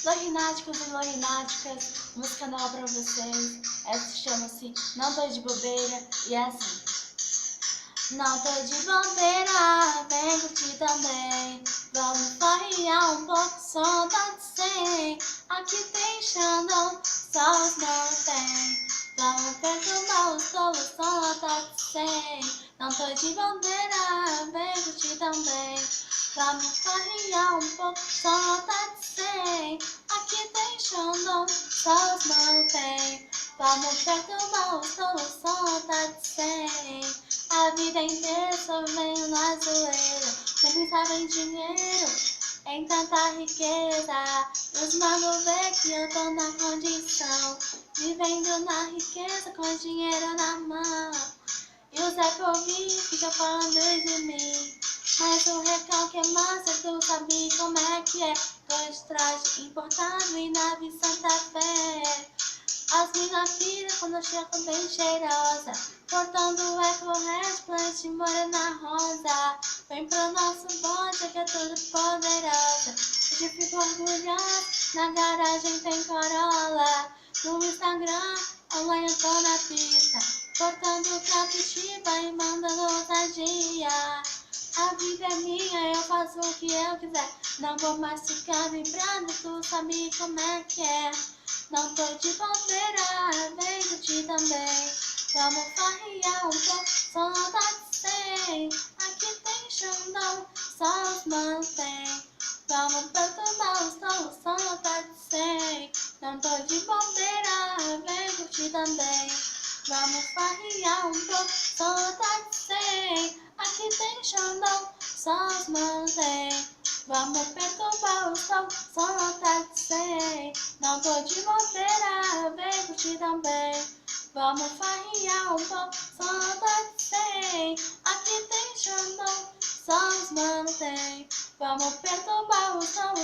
Lorináticos e lorináticas, música nova pra vocês. Essa chama-se Não Tô de Bobeira e é assim. Não tô de bobeira, vem curtir também. Vamos farrear um pouco, som tá de 100. Aqui tem Xandão, só os mantém. Vamos perturbar os tolos, som tá de 100. Não tô de bobeira, vem curtir também. Vamos farrear um pouco, som tá de 100. Aqui tem Xandão, só os mantém. Vamos perturbar os tolos, som tá de 100. A vida inteira só vivendo na zoeira, não pensava em dinheiro, em tanta riqueza. Os mano vê que eu tô na condição, vivendo na riqueza com dinheiro na mão. E o Zé Povinho fica falando de mim, mas o recalque é massa, tu sabe como é que é. Tô de traje importado e nave Santa Fé. As mina pira quando eu chego bem cheirosa, portando o eco resplante morena rosa. Vem pro nosso bonde que é tudo poderosa. Hoje fico orgulhosa, na garagem tem Corolla. No Instagram, online eu tô na pista, portando capitiba e mandando ousadia. A vida é minha, eu faço o que eu quiser. Não vou mais ficar vibrando, tu sabe como é que é. Não tô de bobeira, vem curtir também. Vamos farrear um pouco, som tá de 100. Aqui tem Xandão, só os mantém. Vamos perturbar os tolos, som tá de 100. Não tô de bobeira, vem curtir também. Vamos farrear um pouco, som tá de 100. Aqui tem Xandão, só os mantém. Vamos perturbar o som tá de 100. Não tô de bobeira, vem curtir também. Vamos farrear um pouco, som tá de 100. Aqui tem Xandão, só os mantém. Vamos perturbar o som